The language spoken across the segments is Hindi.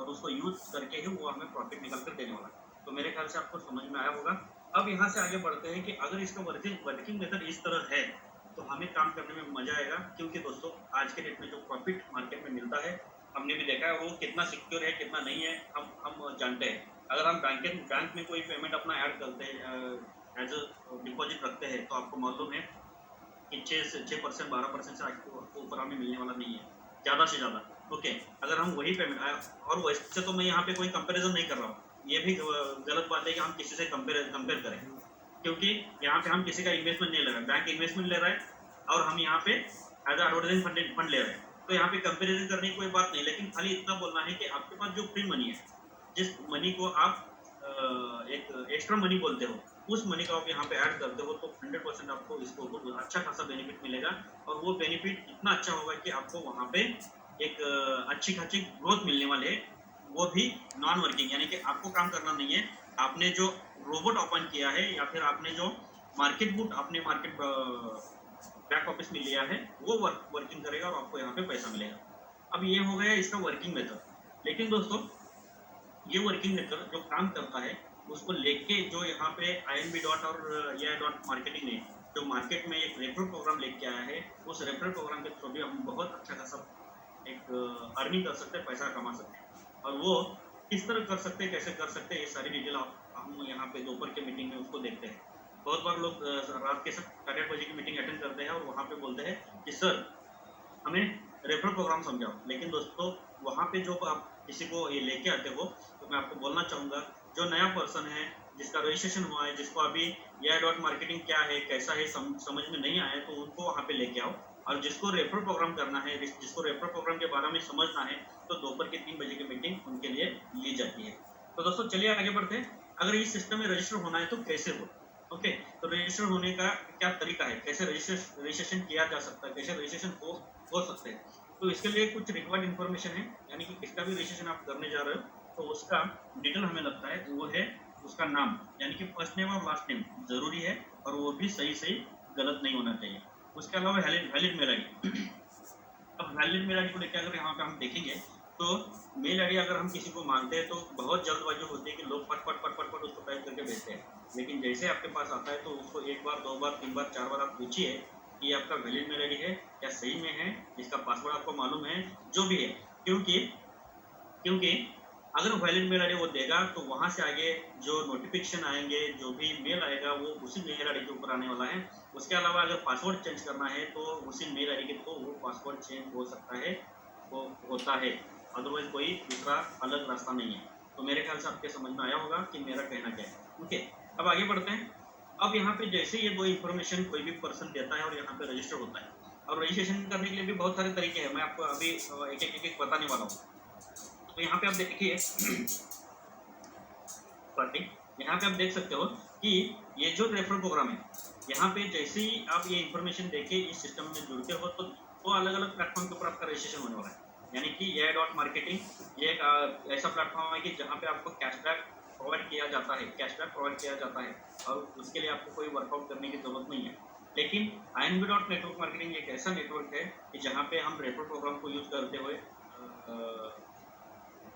और उसको यूज करके ही वो हमें प्रॉफिट निकाल कर देने वाला है। तो मेरे ख्याल से आपको समझ में आया होगा। अब यहाँ से आगे बढ़ते हैं कि अगर इसका वर्किंग मेथड इस तरह है तो हमें काम करने में मजा आएगा, क्योंकि दोस्तों आज के डेट में जो प्रॉफिट मार्केट में मिलता है हमने भी देखा है वो कितना सिक्योर है कितना नहीं है हम जानते हैं। अगर हम बैंक में कोई पेमेंट अपना ऐड करते हैं एज अ डिपॉजिट रखते हैं तो आपको मालूम है कि 6% 12% से आपको ऊपर हमें मिलने वाला नहीं है, ज़्यादा से ज़्यादा। ओके, अगर हम वही पेमेंट, और वैसे तो मैं यहाँ पे कोई कंपैरिजन नहीं कर रहा हूँ, ये भी गलत बात है कि हम किसी से कंपेयर करें, क्योंकि यहाँ पे हम किसी का इन्वेस्टमेंट नहीं ले रहे हैं, बैंक इन्वेस्टमेंट ले रहा है और हम यहाँ पे एज एडवर्टाइजिंग फंड ले रहे हैं। तो यहाँ पे कंपेरिजन करने की कोई बात नहीं, लेकिन खाली इतना बोलना है कि आपके पास जो फ्री मनी है, जिस मनी को आप एक एक्स्ट्रा मनी बोलते हो, उस मनी का आप यहाँ पे ऐड करते हो तो 100% आपको इसको अच्छा खासा बेनिफिट मिलेगा। और वो बेनिफिट इतना अच्छा होगा कि आपको वहाँ पे एक अच्छी खासी ग्रोथ मिलने वाली है, वो भी नॉन वर्किंग, यानी कि आपको काम करना नहीं है। आपने जो रोबोट ओपन किया है या फिर आपने जो मार्केट बुट अपने मार्केट बैक ऑफिस में लिया है वो वर्किंग करेगा और आपको यहाँ पे पैसा मिलेगा। अब ये हो गया इसका वर्किंग मेथड। लेकिन दोस्तों ये वर्किंग मेथड जो काम करता है उसको लेके जो यहाँ पे INB डॉट और AI डॉट मार्केटिंग ने जो मार्केट में एक रेफरल प्रोग्राम लेके आया है, उस रेफरल प्रोग्राम के थ्रू भी हम बहुत अच्छा खासा एक अर्निंग कर सकते हैं, पैसा कमा सकते हैं। और वो किस तरह कर सकते हैं, कैसे कर सकते हैं, ये सारी डिटेल हम यहाँ पे दोपहर के मीटिंग में उसको देखते हैं। बहुत बार लोग रात के 8:30 बजे की मीटिंग अटेंड करते हैं और वहाँ पे बोलते हैं कि सर हमें रेफरल प्रोग्राम समझाओ। लेकिन दोस्तों वहाँ पे जो आप किसी को ये लेके आते हो तो मैं आपको बोलना चाहूँगा, जो नया पर्सन है जिसका रजिस्ट्रेशन हुआ है, जिसको अभी AI डॉट मार्केटिंग क्या है कैसा है समझ में नहीं आया, तो उनको वहाँ पे लेके आओ। और जिसको रेफरल प्रोग्राम करना है, जिसको रेफरल प्रोग्राम के बारे में समझना है, तो दोपहर के 3 बजे की मीटिंग उनके लिए ली जाती है। तो दोस्तों चलिए आगे बढ़ते हैं। अगर इस सिस्टम में रजिस्टर होना है तो कैसे हो? ओके, तो रजिस्टर होने का क्या तरीका है, कैसे रजिस्ट्रेशन किया जा सकता है, कैसे रजिस्ट्रेशन हो सकते हैं। तो इसके लिए कुछ रिक्वायर्ड इन्फॉर्मेशन है, यानी कि किसका भी रजिस्ट्रेशन आप करने जा रहे हो तो उसका डिटेल हमें लगता है वो है उसका नाम, यानी कि फर्स्ट नेम और लास्ट नेम जरूरी है, और वो भी सही गलत नहीं होना चाहिए। उसके अलावा वैलिड मेल आई। अब वैलिड मेल आई को लेकर अगर यहाँ पे हम देखेंगे तो मेल आई अगर हम किसी को मांगते हैं तो बहुत जल्दबाजी होती है कि लोग फट उसको टाइप करके भेजते हैं। लेकिन जैसे आपके पास आता है तो उसको 1 बार 2 बार 3 बार 4 बार आप पूछिए कि आपका वैलिड मेल आई है क्या सही में है, इसका पासवर्ड आपको मालूम है, जो भी है। क्योंकि अगर वैलिड मेल आईडी वो देगा तो वहां से आगे जो नोटिफिकेशन आएंगे, जो भी मेल आएगा वो उसी मेल आईडी के ऊपर आने वाला है। उसके अलावा अगर पासवर्ड चेंज करना है तो उसी मेल आईडी के थ्रू वो पासवर्ड चेंज हो सकता है, वो होता है, अदरवाइज कोई दूसरा अलग रास्ता नहीं है। तो मेरे ख्याल से आपके समझ में आया होगा कि मेरा कहना क्या है। ओके, अब आगे बढ़ते हैं। अब यहाँ पे जैसे ये दो इन्फॉर्मेशन कोई भी पर्सन देता है और यहाँ पे रजिस्टर होता है, और रजिस्ट्रेशन करने के लिए भी बहुत सारे तरीके हैं, मैं आपको अभी एक बताने वाला हूँ। तो यहाँ पे आप देखिए सॉरी, यहाँ पे आप देख सकते हो कि ये जो रेफरल प्रोग्राम है, यहाँ पे जैसे ही आप ये इन्फॉर्मेशन देके इस सिस्टम में जुड़ते हो तो अलग अलग प्लेटफॉर्म के ऊपर आपका रजिस्ट्रेशन होने वाला है। यानी कि AI डॉट मार्केटिंग ये एक ऐसा प्लेटफॉर्म है कि जहाँ पे आपको कैशबैक प्रोवाइड किया जाता है, और उसके लिए आपको कोई वर्कआउट करने की जरूरत नहीं है। लेकिन INB डॉट नेटवर्क मार्केटिंग एक ऐसा नेटवर्क है कि जहाँ पे हम रेफरल प्रोग्राम को यूज करते हुए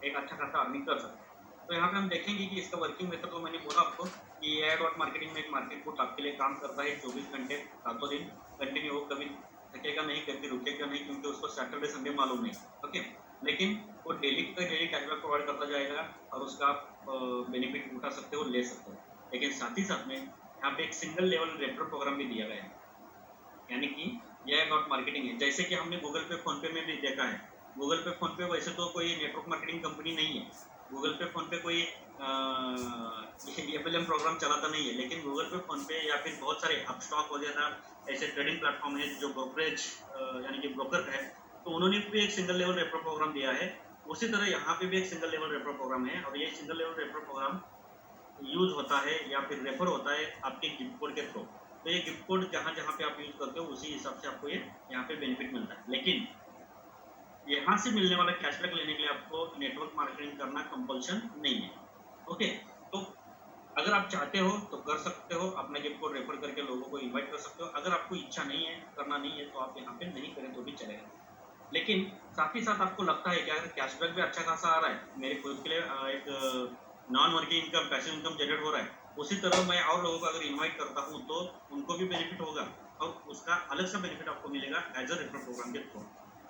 एक अच्छा खासा अर्निंग कर सकते हैं। तो यहाँ पे हम देखेंगे कि इसका वर्किंग मेथड तो मैंने बोला आपको कि AI डॉट मार्केटिंग में एक मार्केट बुट आपके लिए काम करता है 24 घंटे 7 दिन कंटिन्यू। वो कभी थकेगा नहीं, कभी रुकेगा नहीं, क्योंकि उसको सैटरडे संडे मालूम नहीं। ओके, लेकिन वो डेली कैशबैक प्रोवाइड करता जाएगा और उसका आप बेनिफिट उठा सकते हो, ले सकते हो। लेकिन साथ ही साथ में यहाँ पे एक सिंगल लेवल रेफरल प्रोग्राम भी दिया गया है, यानी कि AI डॉट मार्केटिंग है। जैसे कि हमने गूगल पे फोन पे में भी देखा है, गूगल पे फोन पे वैसे तो कोई नेटवर्क मार्केटिंग कंपनी नहीं है, गूगल पे फोन पे कोई FLM प्रोग्राम चलाता नहीं है। लेकिन गूगल पे फोन पे या फिर बहुत सारे अपस्टॉक वगैरह ऐसे ट्रेडिंग प्लेटफॉर्म है जो ब्रोकरेज यानी कि ब्रोकर है, तो उन्होंने भी एक सिंगल लेवल रेफरल प्रोग्राम दिया है। उसी तरह यहाँ पे भी एक सिंगल लेवल रेफरल प्रोग्राम है, और ये single level referral program use होता है या फिर रेफर होता है आपके गिफ्ट कोड के थ्रू। तो ये गिफ्ट कोड जहाँ जहाँ पे आप यूज करते हो उसी हिसाब से आपको ये यहाँ पे बेनिफिट मिलता है। लेकिन यहाँ से मिलने वाला कैशबैक लेने के लिए आपको नेटवर्क मार्केटिंग करना कंपल्शन नहीं है। ओके, तो अगर आप चाहते हो तो कर सकते हो, अपने गिफ्ट कोड रेफर करके लोगों को इनवाइट कर सकते हो। अगर आपको इच्छा नहीं है, करना नहीं है, तो आप यहाँ पे नहीं करें तो भी चलेगा। लेकिन साथ ही साथ आपको लगता है कि अगर कैशबैक भी अच्छा खासा आ रहा है, मेरे खुद के लिए एक non working income, passive income generate हो रहा है, उसी तरह मैं और लोगों को अगर इन्वाइट करता हूँ तो उनको भी बेनिफिट होगा और उसका अलग सा बेनिफिट आपको मिलेगा एज अ रेफरल प्रोग्राम के थ्रू।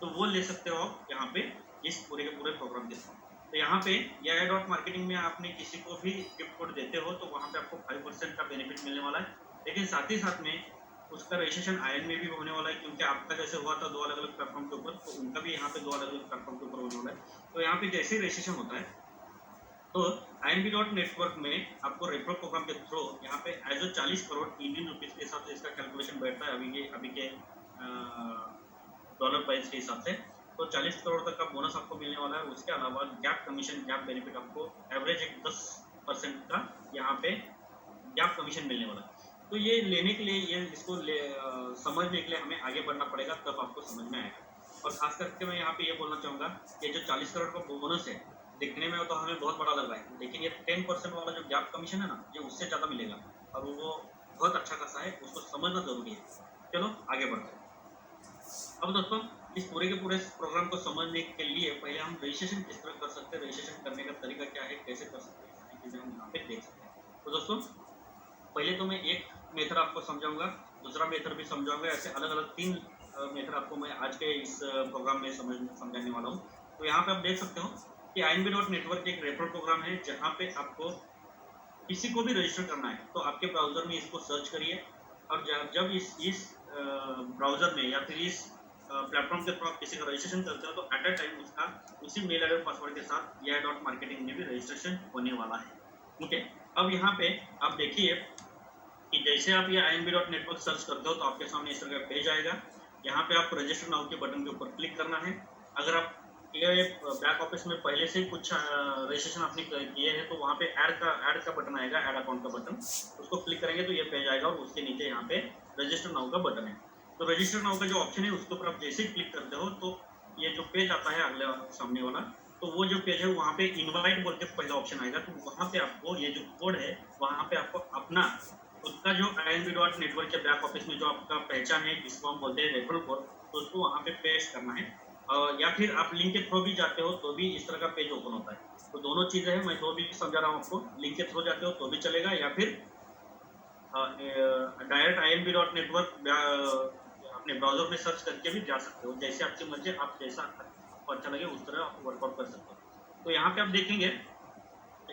तो वो ले सकते हो आप यहाँ पे इस पूरे के पूरे प्रोग्राम के थ्रू। तो यहाँ पे ये डॉट मार्केटिंग में आपने किसी को भी गिफ्ट कोड देते हो तो वहाँ पे आपको 5% का बेनिफिट मिलने वाला है। लेकिन साथ ही साथ में उसका रजिस्ट्रेशन आयन में भी होने वाला है, क्योंकि आपका जैसे हुआ था 2 अलग-अलग प्लेटफॉर्म के ऊपर, तो उनका भी यहाँ पे 2 अलग-अलग प्लेटफॉर्म के ऊपर होने वाला है। तो यहाँ पे जैसे ही रजिस्ट्रेशन होता है तो आईएनबी डॉट नेटवर्क में आपको रेफरल प्रोग्राम के थ्रू यहाँ पे एज 40 करोड़ इंडियन रुपीज के हिसाब से इसका कैलकुलेशन बैठता है अभी के डॉलर प्राइस के हिसाब से। तो 40 करोड़ तक का बोनस आपको मिलने वाला है। उसके अलावा गैप कमीशन, गैप बेनिफिट आपको एवरेज एक 10% का यहाँ पे गैप कमीशन मिलने वाला है। तो ये लेने के लिए, ये इसको समझने के लिए हमें आगे बढ़ना पड़ेगा, तब आपको समझ में आएगा। और खास करके मैं यहाँ पे ये बोलना चाहूँगा कि जो 40 करोड़ का बोनस है, दिखने में तो हमें बहुत बड़ा लग रहा है, लेकिन ये 10% वाला जो गैप कमीशन है ना, ये उससे ज़्यादा मिलेगा और वो बहुत अच्छा खासा है, उसको समझना जरूरी है। चलो आगे बढ़ते हैं। अब दोस्तों, इस पूरे के पूरे प्रोग्राम को समझने के लिए पहले हम रजिस्ट्रेशन किस तरह कर सकते हैं, रजिस्ट्रेशन करने का तरीका क्या है, कैसे कर सकते हैं, सारी चीज़ें हम यहाँ पे देख सकते हैं। तो दोस्तों, पहले तो मैं एक मेथड आपको समझाऊंगा, दूसरा मेथड भी समझाऊंगा, ऐसे अलग अलग 3 मेथड आपको मैं आज के इस प्रोग्राम में समझाने वाला हूँ। तो यहाँ पे आप देख सकते हो कि आईएनबी डॉट नेटवर्क एक रेफरल प्रोग्राम है, जहाँ पे आपको किसी को भी रजिस्टर करना है तो आपके ब्राउजर में इसको सर्च करिए और जब इस ब्राउजर में या फिर इस प्लेटफॉर्म के थ्रू आप किसी का रजिस्ट्रेशन करते हो तो एट अ टाइम उसका उसी मेल आईडी और पासवर्ड के साथ ये डॉट मार्केटिंग में भी रजिस्ट्रेशन होने वाला है। ओके, अब यहाँ पे आप देखिए कि जैसे आप ये आईएनबी डॉट नेटवर्क सर्च करते हो तो आपके सामने इस तरह का पेज आएगा। यहाँ पे आपको रजिस्टर नाउ के बटन के ऊपर क्लिक करना है। अगर आप ये बैक ऑफिस में पहले से कुछ रजिस्ट्रेशन आपने किए हैं तो वहाँ पे ऐड का बटन आएगा, ऐड अकाउंट का बटन, उसको क्लिक करेंगे तो ये पेज आएगा और उसके नीचे यहाँ पे रजिस्टर नाउ का बटन है। तो रजिस्टर नाउ का जो ऑप्शन है उसके ऊपर आप जैसे ही क्लिक करते हो तो ये जो पेज आता है अगले सामने वाला, तो वो जो पेज है वहाँ पे इनवाइट बोल के पहला ऑप्शन आएगा। तो वहाँ पे आपको ये जो कोड है वहाँ पे आपको अपना उसका जो आईएनबी डॉट नेटवर्क के बैक ऑफिस में जो आपका पहचान है, जिसको हम बोलते हैं रेफरल कोड, तो उसको वहाँ पे पेस्ट करना है। या फिर आप लिंक के थ्रू भी जाते हो तो भी इस तरह का पेज ओपन होता है। तो दोनों चीज़ें हैं, मैं जो भी समझा रहा हूँ आपको, लिंक के थ्रू जाते हो तो भी चलेगा या फिर डायरेक्ट आईएनबी डॉट नेटवर्क अपने ब्राउजर में सर्च करके भी जा सकते हो। जैसे आपकी मर्जी, आप जैसा आपको अच्छा लगे उस तरह आप वर्कआउट कर सकते हो। तो यहाँ पे आप देखेंगे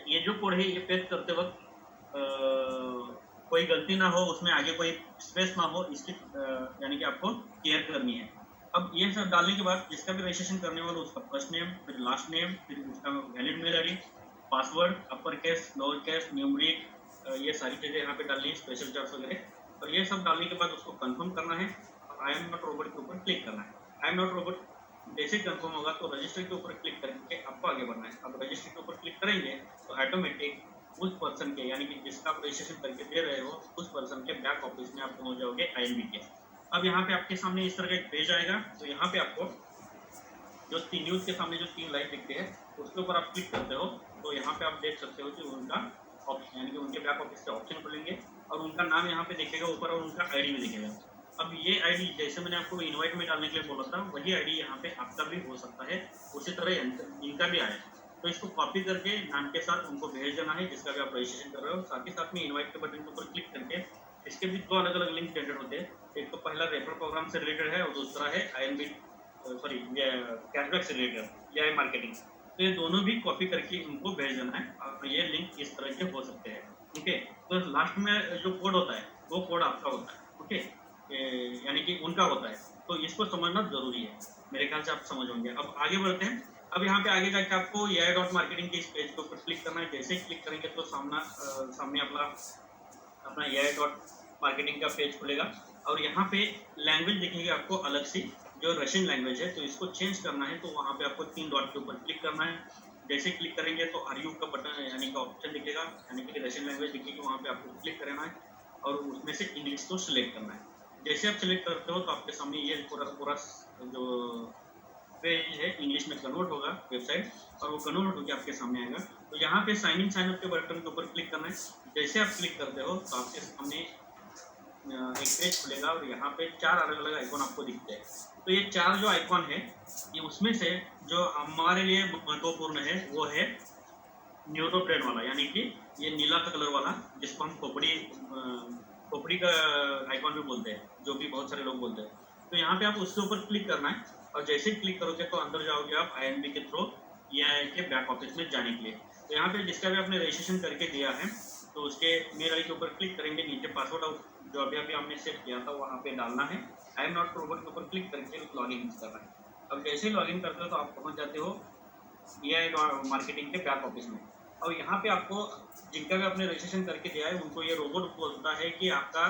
ये जो कोड है ये पेस्ट करते वक्त कोई गलती ना हो, उसमें आगे कोई स्पेस ना हो, इसकी यानी कि आपको केयर करनी है। अब ये सब डालने के बाद जिसका भी रजिस्ट्रेशन करने वाला उसका फर्स्ट नेम, फिर लास्ट नेम, फिर उसका valid mail ID, password, upper case, lower case, numeric, ये सारी चीज़ें यहाँ पे डालनी है, स्पेशल चार्ज वगैरह। और ये सब डालने के बाद उसको कंफर्म करना है और आई एम नॉट रोबोट के ऊपर क्लिक करना है। आई एम नॉट रोबोट जैसे कंफर्म होगा तो रजिस्टर के ऊपर क्लिक करके आपको आगे बढ़ना है। अब रजिस्टर के ऊपर क्लिक करेंगे तो ऑटोमेटिक उस पर्सन के, यानी कि जिसका आप रजिस्ट्रेशन करके दे रहे हो, उस पर्सन के बैक ऑफिस में आप पहुंच जाओगे आईएनबी के। अब यहाँ पे आपके सामने इस तरह का एक पेज आएगा। तो यहाँ पे आपको जो न्यूज के सामने जो 3 लाइन दिखते हैं उसके ऊपर आप क्लिक करते हो तो यहाँ पे आप देख सकते हो कि उनका ऑप्शन, यानी कि उनके बैक ऑफिस के ऑप्शन खुलेंगे और उनका नाम यहाँ पे दिखेगा ऊपर और उनका आईडी भी दिखेगा। अब ये आईडी जैसे मैंने आपको इनवाइट में डालने के लिए बोला था, वही आईडी यहाँ पे आपका भी हो सकता है, उसी तरह इनका भी आया। तो इसको कॉपी करके नाम के साथ उनको भेज देना है जिसका भी आप रजिस्ट्रेशन कर रहे हो। साथ ही साथ में इनवाइट के बटन के ऊपर क्लिक करके इसके भी 2 अलग अलग लिंक जनरेट होते हैं। एक तो पहला रेफरल प्रोग्राम से रिलेटेड है और दूसरा है आईएनबी सॉरी कैशबैक से रिलेटेड या मार्केटिंग। तो ये दोनों भी कॉपी करके उनको भेज देना है और ये लिंक इस तरह के हो सकते हैं। ओके, तो लास्ट में जो कोड होता है वो कोड आपका होता है। ओके, यानी कि उनका होता है, तो इसको समझना जरूरी है। मेरे ख्याल से आप समझ होंगे। अब आगे बढ़ते हैं। अब यहाँ पे आगे जाके आपको एआई डॉट मार्केटिंग के इस पेज के ऊपर क्लिक करना है। जैसे ही क्लिक करेंगे तो सामने अपना एआई डॉट मार्केटिंग का पेज खुलेगा और यहाँ पे लैंग्वेज दिखेगी आपको अलग सी, जो रशियन लैंग्वेज है, तो इसको चेंज करना है। तो वहाँ पे आपको 3 डॉट के ऊपर क्लिक करना है। जैसे क्लिक करेंगे तो आरयू का बटन यानी कि ऑप्शन दिखेगा, यानी कि रशियन लैंग्वेज दिखेगी, वहाँ पे आपको क्लिक करना है और उसमें से इंग्लिश को सिलेक्ट करना है। जैसे आप सिलेक्ट करते हो तो आपके सामने ये पूरा जो पेज है इंग्लिश में कन्वर्ट होगा वेबसाइट, और वो कन्वर्ट होकर आपके सामने आएगा। तो यहाँ पे साइन इन साइन अप के बटन के ऊपर क्लिक करना है। जैसे आप क्लिक करते हो तो आपके सामने एक पेज खुलेगा और यहाँ पे 4 अलग-अलग आइकॉन आपको दिखते हैं। तो ये 4 जो आइकॉन है, ये उसमें से जो हमारे लिए महत्वपूर्ण है, वो है न्यूरो ब्रेड वाला, यानी कि ये नीला कलर वाला, जिसको हम खोपड़ी का आइकॉन भी बोलते हैं, जो भी बहुत सारे लोग बोलते हैं। तो यहाँ पे आप उसके ऊपर क्लिक करना है और जैसे ही क्लिक करोगे तो अंदर जाओगे आप INB के थ्रू EII के बैक ऑफिस में जाने के लिए। तो यहाँ पे जिसका भी आपने रजिस्ट्रेशन करके दिया है, तो उसके मेल आई के ऊपर क्लिक करेंगे, नीचे पासवर्ड जो अभी हमने सेट किया था वहाँ पे डालना है। आई एम नॉट रोबोट के ऊपर क्लिक करके लॉग इन करना है। अब जैसे ही लॉग इन करते हो तो आप पहुँच जाते हो EII मार्केटिंग के बैक ऑफिस में। और यहाँ पे आपको जिनका भी आपने रजिस्ट्रेशन करके दिया है उनको ये रोबोट बोलता है कि आपका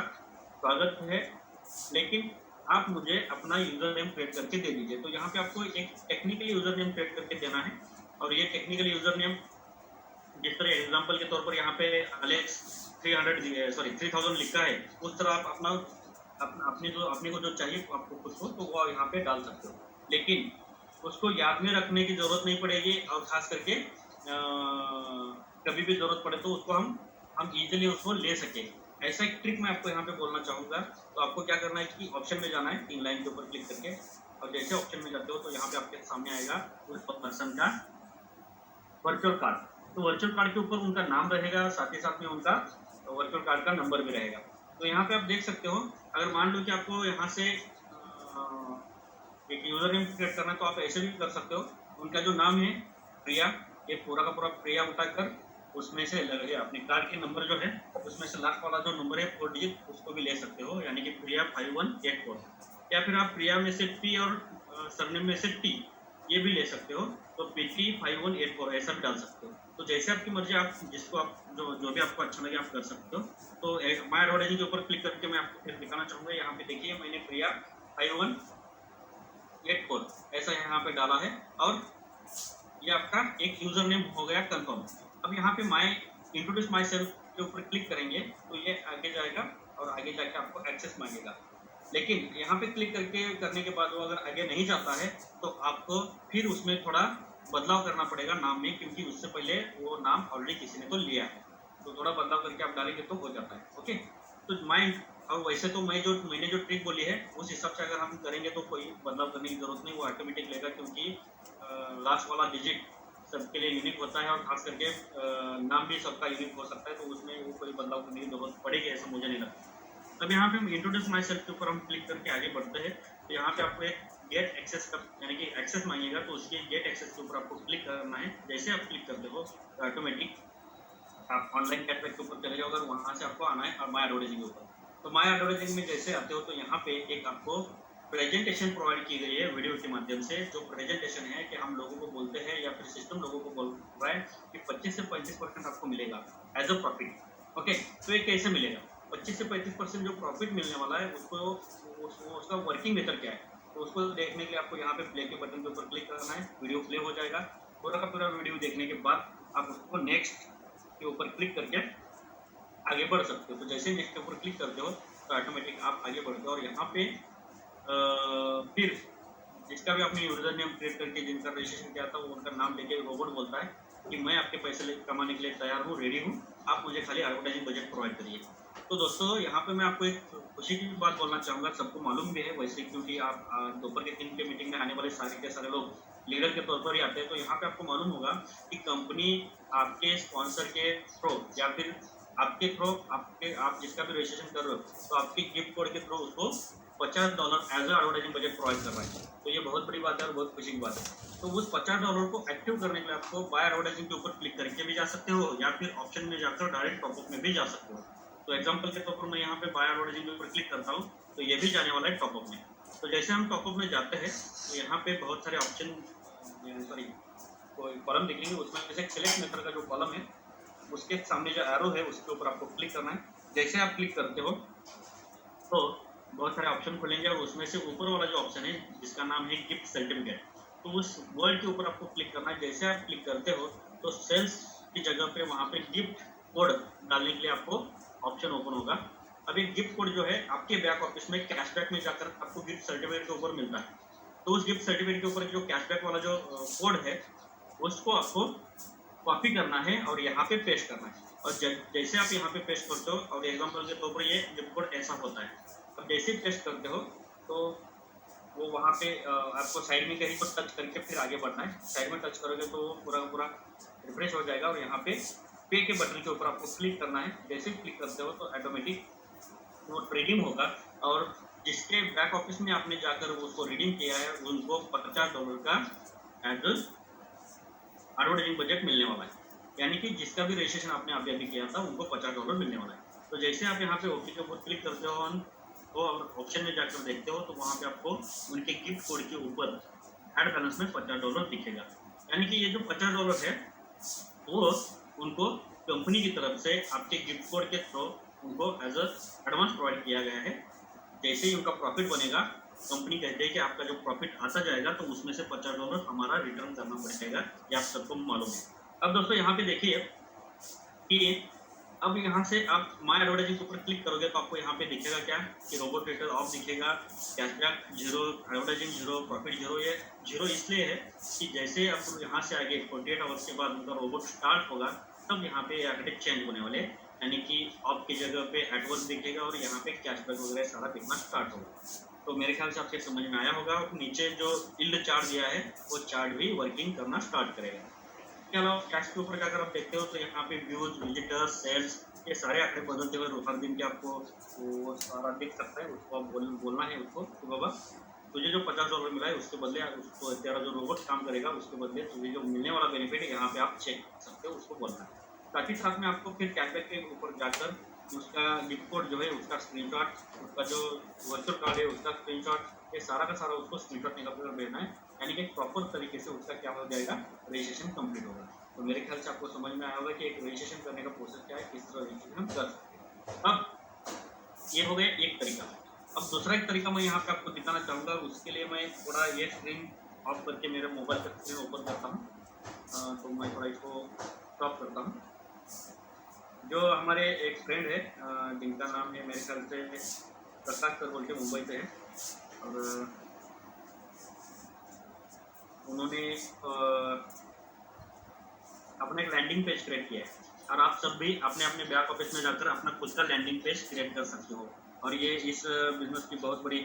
स्वागत है, लेकिन आप मुझे अपना यूजर नेम क्रिएट करके दे दीजिए। तो यहाँ पे आपको एक टेक्निकली यूजर नेम क्रिएट करके देना है और ये टेक्निकली यूजर नेम जिस तरह एग्जांपल के तौर पर यहाँ पे अलेक्स 3000 लिखा है, उस तरह आप अपने को जो चाहिए आपको खुद को, तो वो यहाँ पे डाल सकते हो। लेकिन उसको याद में रखने की जरूरत नहीं पड़ेगी और खास करके कभी भी जरूरत पड़े तो उसको हम इजीली उसको ले सके। ऐसा एक ट्रिक मैं आपको यहाँ पे बोलना चाहूँगा। तो आपको क्या करना है कि ऑप्शन में जाना है, 3 लाइन के ऊपर क्लिक करके, और जैसे ऑप्शन में जाते हो तो यहाँ पे आपके सामने आएगा उस पर्सन का वर्चुअल कार्ड। तो वर्चुअल कार्ड के ऊपर उनका नाम रहेगा, साथ ही साथ में उनका वर्चुअल कार्ड का नंबर भी रहेगा। तो यहाँ पे आप देख सकते हो, अगर मान लो कि आपको यहाँ से एक यूजर नेम क्रिएट करना है तो आप ऐसे भी कर सकते हो। उनका जो नाम है प्रिया, ये पूरा का पूरा प्रिया उठाकर उसमें से लगे अपने कार्ड के नंबर जो है उसमें से लास्ट वाला जो नंबर है 4 डिजिट, उसको भी ले सकते हो, यानी कि प्रिया 5184। या फिर आप प्रिया में से P और सरनेम में से T ये भी ले सकते हो, तो PT 5184 ऐसा भी डाल सकते हो। तो जैसे आपकी मर्जी, आप जिसको आप जो भी आपको अच्छा लगे आप कर सकते हो। तो माय एडवर्टाइजिंग के ऊपर क्लिक करके मैं आपको फिर दिखाना चाहूँगा। यहाँ पे देखिए मैंने प्रिया 5184 ऐसा यहाँ पे डाला है और ये आपका एक यूजर नेम हो गया कंफर्म। अब यहाँ पे इंट्रोड्यूस माई सेल्फ के ऊपर क्लिक करेंगे तो ये आगे जाएगा और आगे जाके आपको एक्सेस मांगेगा। लेकिन यहाँ पे क्लिक करने के बाद वो अगर आगे नहीं जाता है तो आपको फिर उसमें थोड़ा बदलाव करना पड़ेगा नाम में, क्योंकि उससे पहले वो नाम ऑलरेडी किसी ने तो लिया है। तो थोड़ा बदलाव करके आप डालेंगे तो हो जाता है। ओके, तो और वैसे तो मैंने जो ट्रिक बोली है उस हिसाब से अगर हम करेंगे तो कोई बदलाव करने की जरूरत नहीं, वो ऑटोमेटिक लेगा, क्योंकि लास्ट वाला डिजिट सबके लिए यूनिक होता है और खास करके नाम भी सबका यूनिक हो सकता है, तो उसमें वो कोई बदलाव करने की जरूरत पड़ेगी ऐसा मुझे नहीं लगता। अब यहाँ पे हम इंट्रोड्यूस माई सेल्फ के ऊपर हम क्लिक करके आगे बढ़ते हैं। तो यहाँ पे आपको एक गेट एक्सेस का यानी कि एक्सेस मांगेगा, तो उसके गेट एक्सेस के ऊपर आपको क्लिक करना है। जैसे आप क्लिक करते हो तो ऑटोमेटिक आप ऑनलाइन कैटलॉग के ऊपर चले जाओगे और वहाँ से आपको आना है माय एडवर्टाइजिंग के ऊपर। तो माय एडवर्टाइजिंग में जैसे आते हो तो यहाँ पे एक आपको प्रेजेंटेशन प्रोवाइड की गई है वीडियो के माध्यम से। जो प्रेजेंटेशन है कि हम लोगों को बोलते हैं या फिर सिस्टम लोगों को बोल रहा है कि 25 से 35% आपको मिलेगा एज अ प्रॉफिट। ओके, तो ये कैसे मिलेगा? 25 से 35% जो प्रॉफिट मिलने वाला है उसका वर्किंग मेथड क्या है, तो उसको देखने के लिए आपको यहाँ पे प्ले के बटन के ऊपर क्लिक करना है। वीडियो प्ले हो जाएगा। पूरा का पूरा वीडियो देखने के बाद आप उसको नेक्स्ट के ऊपर क्लिक करके आगे बढ़ सकते हो। तो जैसे नेक्स्ट के ऊपर क्लिक करते हो तो ऑटोमेटिक आप आगे बढ़ते हो और यहाँ पे फिर जिसका भी आपने यूजर नेम क्रिएट करके जिनका रजिस्ट्रेशन किया था वो उनका नाम लेके रोबोट बोलता है कि मैं आपके पैसे कमाने के लिए तैयार हूँ, रेडी हूँ, आप मुझे खाली एडवर्टाइजिंग बजट प्रोवाइड करिए। तो दोस्तों यहाँ पे मैं आपको एक खुशी की भी बात बोलना चाहूँगा। सबको मालूम भी है वैसे, क्योंकि आप दोपहर के 3 के मीटिंग में आने वाले सारे के सारे लोग लीडर के तौर पर ही आते हैं। तो यहाँ पे आपको मालूम होगा कि कंपनी आपके स्पॉन्सर के थ्रू या फिर आपके थ्रू आप जिसका भी रजिस्ट्रेशन कर रहे हो तो आपके गिफ्ट कोड के थ्रू उसको $50 as a advertising budget provide कर रहा है। तो ये बहुत बड़ी बात है और बहुत खुशी की बात है। तो उस $50 को एक्टिव करने के लिए आपको बाय एडवर्टाइजिंग के ऊपर क्लिक करके भी जा सकते हो या फिर ऑप्शन में जाकर डायरेक्ट टॉपअप में भी जा सकते हो। तो एग्जांपल के तौर पर मैं यहाँ पे बाय एडवर्टाइजिंग के ऊपर क्लिक करता हूँ तो ये भी जाने वाला है टॉपअप में। तो जैसे हम टॉपअप में जाते हैं तो यहाँ पे बहुत सारे ऑप्शन कोई कॉलम दिखेंगे, उसमें से सेलेक्ट मेथड का जो कॉलम है उसके सामने जो एरो है उसके ऊपर आपको क्लिक करना है। जैसे आप क्लिक करते हो तो बहुत सारे ऑप्शन खुलेंगे और उसमें से ऊपर वाला जो ऑप्शन है जिसका नाम है गिफ्ट सर्टिफिकेट, तो उस वर्ड के ऊपर आपको क्लिक करना है। जैसे आप क्लिक करते हो तो सेल्स की जगह पे वहाँ पे गिफ्ट कोड डालने के लिए आपको ऑप्शन ओपन होगा। अब ये गिफ्ट कोड जो है आपके बैक ऑफिस में कैशबैक में जाकर आपको गिफ्ट सर्टिफिकेट के ऊपर मिलता है। तो उस गिफ्ट सर्टिफिकेट के ऊपर जो कैशबैक वाला जो कोड है उसको आपको कॉपी करना है और यहाँ पे पेस्ट करना है। और जैसे आप यहाँ पे पेस्ट करते हो और एग्जाम्पल के तौर पर ये गिफ्ट कोड ऐसा होता है। अब जैसे ही पेस्ट करते हो तो वो वहाँ पे आपको साइड में कहीं पर टच करके फिर आगे बढ़ना है। साइड में टच करोगे तो पूरा पूरा रिफ्रेश हो जाएगा और यहाँ पे के बटन के ऊपर आपको क्लिक करना है। जैसे ही क्लिक करते हो तो ऑटोमेटिक वो रिडीम होगा और जिसके बैक ऑफिस में आपने जाकर उसको रिडीम किया है उनको $50 का एडवर्टाइजिंग बजट मिलने वाला है। यानी कि जिसका भी रजिस्ट्रेशन आपने अभी किया था उनको $50 मिलने वाला है। तो जैसे आप यहाँ पे ओके के ऊपर क्लिक करते हो और ऑप्शन में जाकर देखते हो तो वहाँ पे आपको उनके गिफ्ट कोड के ऊपर एड बैलेंस में $50 दिखेगा। यानी कि ये जो $50 है वो उनको कंपनी की तरफ से आपके गिफ्ट कोड के थ्रू उनको एज एडवांस प्रोवाइड किया गया है। जैसे ही उनका प्रॉफिट बनेगा कंपनी कहते हैं कि आपका जो प्रॉफिट आता जाएगा तो उसमें से $50 हमारा रिटर्न करना पड़ेगा। ये आप सबको मालूम है। अब दोस्तों यहाँ पे देखिए कि अब यहाँ से आप माय एडवर्टाइजिंग के ऊपर क्लिक करोगे तो आपको यहाँ पे दिखेगा क्या कि रोबोट रिटेल ऑफ दिखेगा, कैशबैक 0, एडवर्टाइजिंग 0, प्रॉफिट 0। ये 0 इसलिए है कि जैसे आप यहाँ से आगे 48 आवर्स के बाद उनका रोबोट स्टार्ट होगा तब यहाँ पे एडिट चेंज होने वाले, यानी कि ऑफ की जगह पे एडवर्स दिखेगा और यहाँ पे कैशबैक वगैरह सारा दिखना स्टार्ट होगा। तो मेरे ख्याल से आपके समझ में आया होगा। और नीचे जो इल्ड चार्ट दिया है वो चार्ट भी वर्किंग करना स्टार्ट करेगा। इसके अलावा टैक्स के ऊपर अगर आप देखते हो तो यहाँ पे व्यूज, विजिटर्स, सेल्स, ये सारे आंकड़े बदलते हुए हर दिन के आपको वो सारा दिख सकता है। उसको आप बोलना है उसको कि बाबा तुझे जो $50 मिला है उसके बदले उसको तेरा जो रोबोट काम करेगा उसके बदले तुझे जो मिलने वाला बेनिफिट है यहाँ पे आप चेक कर सकते हो, उसको बोलना है। साथ ही साथ में आपको फिर कैशबैक के ऊपर जाकर उसका गिफ्ट कोड जो है उसका स्क्रीनशॉट, उसका जो वर्चुअल कार्ड है उसका स्क्रीनशॉट, ये सारा का सारा उसको स्क्रीनशॉट निकाल कर भेजना है। यानी कि प्रॉपर तरीके से उसका क्या हो जाएगा, रजिस्ट्रेशन कंप्लीट होगा। तो मेरे ख्याल से आपको समझ में आया होगा कि एक रजिस्ट्रेशन करने का प्रोसेस क्या है, किस तरह रजिस्ट्रेशन हम कर सकते हैं। अब ये हो गया एक तरीका। अब दूसरा एक तरीका मैं यहाँ पे आपको दिखाना चाहूँगा। उसके लिए मैं थोड़ा ये स्क्रीन ऑफ करके मेरे मोबाइल का स्क्रीन ओपन करता हूँ। तो मैं थोड़ा इसको स्टॉप करता हूँ। जो हमारे एक फ्रेंड है जिनका नाम है मेरे ख्याल से प्रकाश सर बोल के मुंबई से है, और उन्होंने अपना एक लैंडिंग पेज क्रिएट किया है। और आप सब भी अपने अपने बैक ऑफिस में जाकर अपना खुद का लैंडिंग पेज क्रिएट कर सकते हो। और ये इस बिजनेस की बहुत बड़ी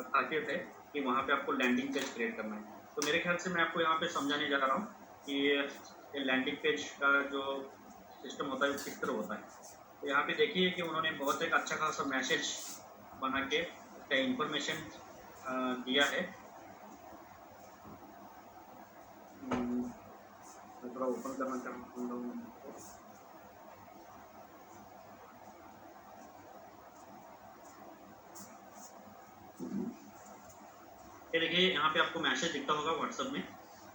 खासियत है कि वहाँ पे आपको लैंडिंग पेज क्रिएट करना है। तो मेरे ख्याल से मैं आपको यहाँ पे समझाने जा रहा हूँ कि ये लैंडिंग पेज का जो सिस्टम होता है वो किस तरह होता है। तो यहाँ पे देखिए कि उन्होंने बहुत एक अच्छा खासा मैसेज बना के उसका इंफॉर्मेशन दिया है। मैं थोड़ा ओपन करना चाहता हूँ। ये देखिए यहाँ पे आपको मैसेज दिखता होगा व्हाट्सएप में।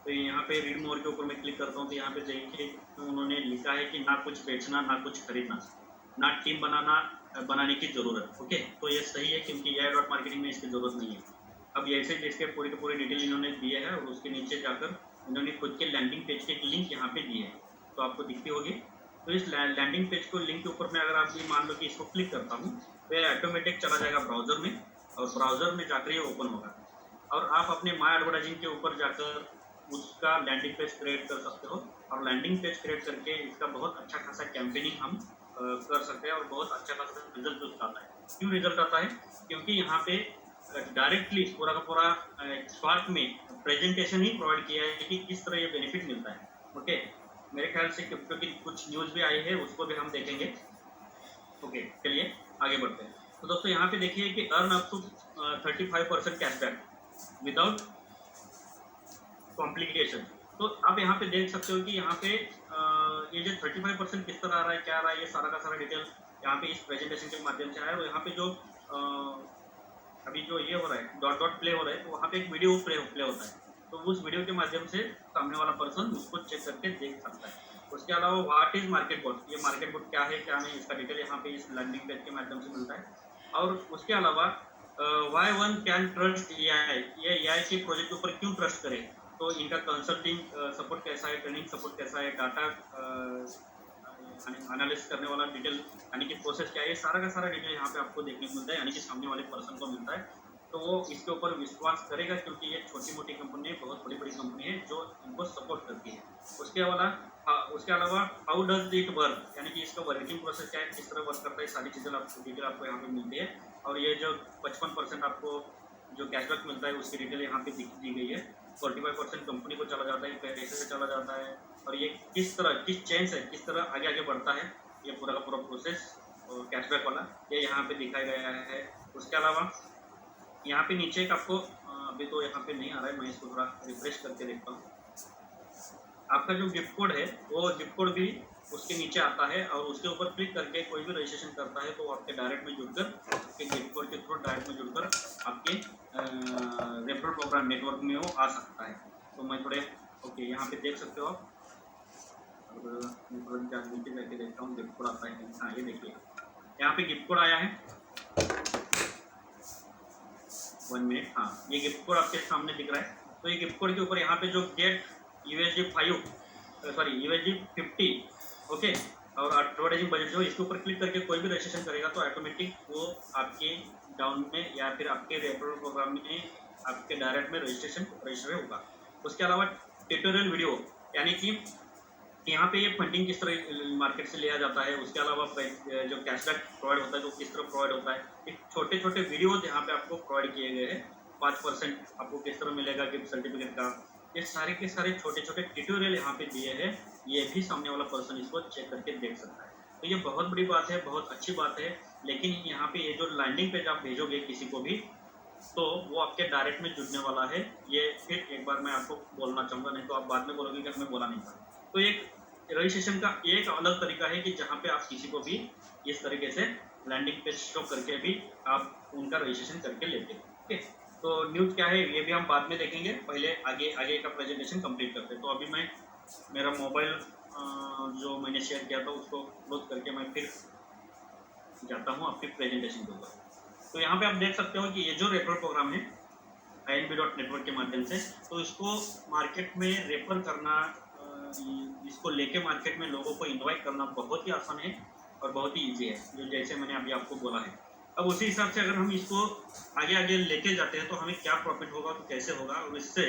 तो यहाँ पे रीड मोर के ऊपर मैं क्लिक करता हूँ तो यहाँ पे देखिए तो उन्होंने लिखा है कि ना कुछ बेचना, ना कुछ खरीदना, ना टीम बनाने की ज़रूरत। ओके, तो ये सही है क्योंकि AI डॉट मार्केटिंग में इसकी ज़रूरत नहीं है। अब ऐसे जिसके पूरी की पूरी डिटेल इन्होंने दिए है और उसके नीचे जाकर इन्होंने खुद के लैंडिंग पेज के लिंक यहाँ पे दिए है, तो आपको दिखती होगी। तो इस लैंडिंग पेज को लिंक के ऊपर में अगर आप भी मान लो कि इसको क्लिक करता हूँ तो ये ऑटोमेटिक चला जाएगा ब्राउज़र में, और ब्राउज़र में जाकर ये ओपन होगा और आप अपने माय एडवर्टाइजिंग के ऊपर जाकर उसका लैंडिंग पेज क्रिएट कर सकते हो। और लैंडिंग पेज क्रिएट करके इसका बहुत अच्छा खासा कैंपेनिंग हम कर सकते हैं और बहुत अच्छा खासा रिजल्ट उसका आता है। क्यों रिजल्ट आता है? क्योंकि यहाँ पे डायरेक्टली पूरा का पूरा शॉर्ट में प्रेजेंटेशन ही प्रोवाइड किया है कि किस तरह ये बेनिफिट मिलता है। ओके, मेरे ख्याल से क्रिप्टो की कुछ न्यूज़ भी आई है, उसको भी हम देखेंगे। ओके, चलिए आगे बढ़ते हैं। तो दोस्तों यहाँ पे देखिए कि earn up to 35% cashback without complication. तो आप यहाँ पे देख सकते हो कि यहाँ पे ये जो 35% किस तरह आ रहा है, क्या आ रहा है, ये सारा का सारा डिटेल यहाँ पे इस प्रेजेंटेशन के माध्यम से आया है। और यहाँ पे जो अभी जो ये हो रहा है डॉट डॉट प्ले हो रहा है तो वहाँ पे एक वीडियो प्ले होता है, तो उस वीडियो के माध्यम से सामने वाला पर्सन उसको चेक करके देख सकता है। उसके अलावा व्हाट इज मार्केट बोट, ये मार्केट बोट क्या है क्या नहीं, इसका डिटेल यहाँ पे इस लैंडिंग पेज के माध्यम से मिलता है। और उसके अलावा why one can trust AI, ये AI के प्रोजेक्ट के ऊपर क्यों ट्रस्ट करें, तो इनका कंसल्टिंग सपोर्ट कैसा है, ट्रेनिंग सपोर्ट कैसा है, डाटा एनालिसिस करने वाला डिटेल यानी कि प्रोसेस क्या है, ये सारा का सारा डिटेल यहाँ पे आपको देखने को मिलता है, यानी कि सामने वाले पर्सन को मिलता है। तो वो इसके ऊपर विश्वास करेगा क्योंकि ये छोटी मोटी कंपनी है, बहुत बड़ी बड़ी कंपनी है जो इनको सपोर्ट करती है। उसके अलावा हाँ, उसके अलावा हाउ डज इट वर्क, यानी कि इसका वर्किंग प्रोसेस क्या है, किस तरह वर्क करता है, सारी चीज़ें आपको डिटेल आपको यहाँ पे मिलती है। और ये जो 55% आपको जो कैशबैक मिलता है उसकी डिटेल यहाँ पे दी गई है। 45% कंपनी को चला जाता है, पैसे से चला जाता है, और ये किस तरह किस चेन से किस तरह आगे आगे बढ़ता है, ये पूरा का पूरा प्रोसेस कैशबैक वाला ये यहाँ पे दिखाया गया है। उसके अलावा यहाँ पे नीचे एक आपको अभी तो यहाँ पे नहीं आ रहा है, मैं इसको थोड़ा रिफ्रेश करके देखता हूँ। आपका जो गिफ्ट कोड है वो गिफ्ट कोड भी उसके नीचे आता है, और उसके ऊपर क्लिक करके कोई भी रजिस्ट्रेशन करता है तो वो आपके डायरेक्ट में जुड़कर आपके गिफ्ट कोड के थ्रू डायरेक्ट में जुड़कर आपके रेफरल प्रोग्राम नेटवर्क में वो आ सकता है। तो मैं थोड़े ओके यहाँ पे देख सकते हो आप, और मैं थोड़ा नीचे जाके देखता हूँ गिफ्ट कोड आता है। हाँ, ये देखिए यहाँ पे गिफ्ट कोड आया है, 1 मिनट। हाँ, ये गिफ्ट कोड आपके सामने दिख रहा है। तो ये गिफ्ट कोड के ऊपर यहाँ पे जो get USD 5 sorry USD 50 okay और एडवर्टाइजिंग बजट जो इसके ऊपर क्लिक करके कोई भी रजिस्ट्रेशन करेगा तो ऑटोमेटिक वो आपके डाउन में या फिर आपके रेफरल प्रोग्राम में आपके डायरेक्ट में रजिस्टर होगा। उसके अलावा ट्यूटोरियल वीडियो, यानी कि यहाँ पे ये फंडिंग किस तरह मार्केट से लिया जाता है, उसके अलावा जो कैशबैक प्रोवाइड होता है तो किस तरह प्रोवाइड होता है, एक छोटे छोटे वीडियोज यहाँ पे आपको प्रोवाइड किए गए हैं। 5% आपको किस तरह मिलेगा गिफ्ट सर्टिफिकेट का, ये सारे के सारे छोटे छोटे ट्यूटोरियल यहाँ पे दिए हैं। ये भी सामने वाला पर्सन इसको चेक करके देख सकता है। तो ये बहुत बड़ी बात है, बहुत अच्छी बात है। लेकिन यहाँ पे ये जो लैंडिंग पेज आप भेजोगे किसी को भी तो वो आपके डायरेक्ट में जुड़ने वाला है। ये फिर एक बार मैं आपको बोलना चाहूँगा, नहीं तो आप बाद में बोलोगे कि हमें बोला नहीं था। तो एक रजिस्ट्रेशन का एक अलग तरीका है कि जहाँ पे आप किसी को भी इस तरीके से लैंडिंग पेज शो करके भी आप उनका रजिस्ट्रेशन करके लेते हैं। ओके, तो न्यूज़ क्या है ये भी हम बाद में देखेंगे, पहले आगे आगे का प्रेजेंटेशन कंप्लीट करते हैं। तो अभी मैं मेरा मोबाइल जो मैंने शेयर किया था उसको क्लोज करके मैं फिर जाता हूँ आपके प्रेजेंटेशन के ऊपर। तो यहाँ पे आप देख सकते हो कि ये जो रेफरल प्रोग्राम है INB.network के माध्यम से, तो इसको मार्केट में रेफर करना, इसको लेके मार्केट में लोगों को इनवाइट करना बहुत ही आसान है और बहुत ही ईजी है, जो जैसे मैंने अभी आपको बोला है। अब उसी हिसाब से अगर हम इसको आगे आगे लेके जाते हैं तो हमें क्या प्रॉफिट होगा, तो कैसे होगा और इससे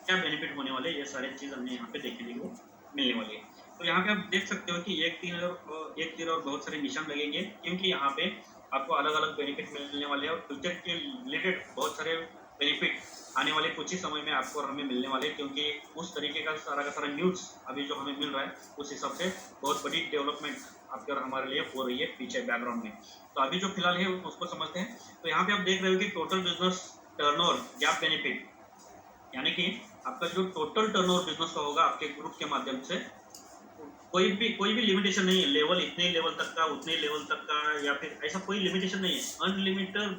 क्या बेनिफिट होने वाले, ये सारी चीज़ हमें यहाँ पे देखने को मिलने वाली है। तो यहाँ पे आप देख सकते हो कि एक तीर और बहुत सारे निशान लगेंगे, क्योंकि यहाँ पे आपको अलग अलग बेनिफिट मिलने वाले हैं और फ्यूचर के रिलेटेड बहुत सारे बेनिफिट आने वाले कुछ ही समय में आपको और हमें मिलने वाले, क्योंकि उस तरीके का सारा न्यूज़ अभी जो हमें मिल रहा है उस हिसाब से बहुत बड़ी डेवलपमेंट आपके और हमारे लिए हो रही है पीछे बैकग्राउंड में। तो अभी जो फिलहाल है उसको समझते हैं। तो यहाँ पे आप देख रहे हो कि total business turnover gap benefit, यानी कि आपका जो टोटल टर्नओवर बिजनेस का होगा आपके ग्रुप के माध्यम से, कोई भी लिमिटेशन नहीं है, लेवल इतने लेवल तक का, उतने लेवल तक का, या फिर ऐसा कोई लिमिटेशन नहीं है। अनलिमिटेड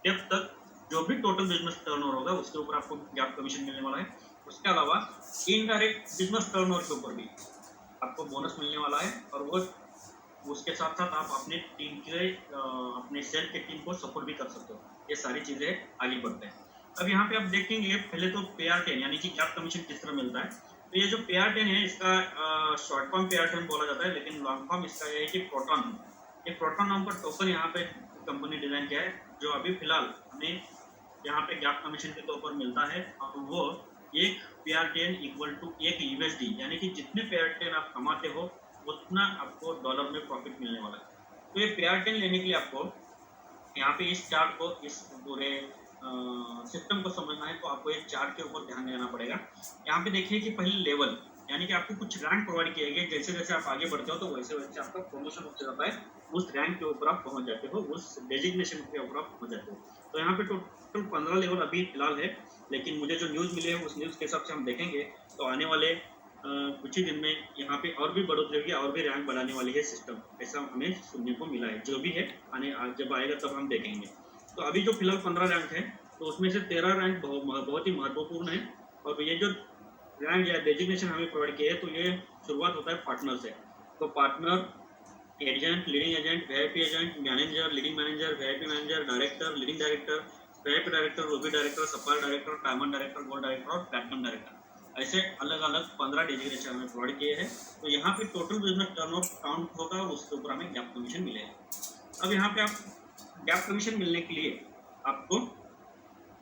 डेप्थ तक जो भी टोटल बिजनेस टर्नओवर होगा उसके ऊपर आपको गैप कमीशन मिलने वाला है। उसके अलावा इनडायरेक्ट बिजनेस टर्नओवर के ऊपर भी आपको बोनस मिलने वाला है, और वो उसके साथ साथ आप अपने टीम के अपने सेल के टीम को सपोर्ट भी कर सकते हो। ये सारी चीज़ें आगे बढ़ते हैं। अब यहाँ पे आप देखेंगे पहले तो PR10 यानी कि गैप कमीशन किस तरह मिलता है। तो ये जो PR10 है इसका शॉर्ट फॉर्म PR10 बोला जाता है, लेकिन लॉन्ग फॉर्म इसका ये है कि प्रोटॉन। ये प्रोटॉन नाम का टोकन यहाँ पे कंपनी डिजाइन किया है, जो अभी फिलहाल हमें यहाँ पे गैप कमीशन के तौर पर मिलता है, और वो एक PR10 इक्वल टू 1 USD, यानी कि जितने PR10 आप कमाते हो उतना आपको डॉलर में प्रॉफिट मिलने वाला है। तो ये PR10 लेने के लिए आपको यहाँ पे इस चार्ट को, इस पूरे सिस्टम को समझना है, तो आपको एक चार्ट के ऊपर ध्यान देना पड़ेगा। यहाँ पे देखिए कि पहले लेवल, यानी कि आपको कुछ रैंक प्रोवाइड किए गए, जैसे जैसे आप आगे बढ़ते हो तो वैसे वैसे आपका प्रमोशन होता जाता है, उस रैंक के ऊपर आप पहुंच जाते हो, उस डेजिग्नेशन के ऊपर आप पहुंच जाते हो। तो यहाँ पे टोटल 15 लेवल अभी फिलहाल है, लेकिन मुझे जो न्यूज़ मिले है उस न्यूज़ के हिसाब से हम देखेंगे तो आने वाले कुछ ही दिन में यहाँ पे और भी बढ़ोतरी होगी और भी रैंक बढ़ाने वाली है सिस्टम, ऐसा हमें सुनने को मिला है। जो भी है आने जब आएगा तब हम देखेंगे। तो अभी जो फिलहाल 15 रैंक है तो उसमें से 13 रैंक बहुत ही महत्वपूर्ण है, और ये जो रैंक या डेजिग्नेशन हमें प्रोवाइड किया है तो ये शुरुआत होता है पार्टनर से। तो partner, agent, leading agent, VIP agent, manager, leading manager, VIP manager, director, leading director, VIP director, Ruby director, supplier director, diamond director, gold director और प्लैटिनम डायरेक्टर, ऐसे अलग अलग 15 डेजिग्नेशन हमें प्रोवाइड किए हैं। तो यहाँ पे टोटल बिजनेस टर्नओवर काउंट होगा और उसके ऊपर हमें गैप कमीशन मिलेगा। अब यहाँ पे आप गैप कमीशन मिलने के लिए आपको,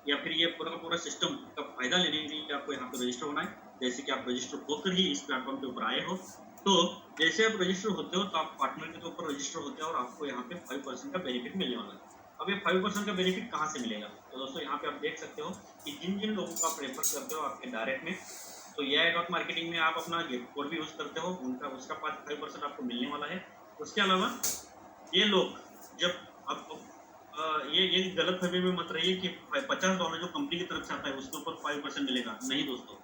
या फिर ये पूरा का पूरा सिस्टम का फायदा लेने के लिए आपको यहाँ पे रजिस्टर होना है। जैसे कि आप रजिस्टर होकर ही इस प्लेटफॉर्म के ऊपर आए हो। तो जैसे आप रजिस्टर होते हो तो आप पार्टनर के ऊपर रजिस्टर होते हो और आपको यहाँ पे 5% का बेनिफिट मिलने वाला है। अब ये 5% का बेनिफिट कहाँ से मिलेगा? तो दोस्तों यहाँ पे आप देख सकते हो कि जिन जिन लोगों को आप रेफर करते हो आपके डायरेक्ट में, तो ये डॉट मार्केटिंग में आप अपना गिफ्ट कोड भी यूज करते हो, उनका उसका 5% आपको मिलने वाला है। उसके अलावा ये लोग जब आपको ये गलत फहमी में मत रहिए कि $50 जो कंपनी की तरफ से आता है उसके ऊपर 5% मिलेगा। नहीं दोस्तों,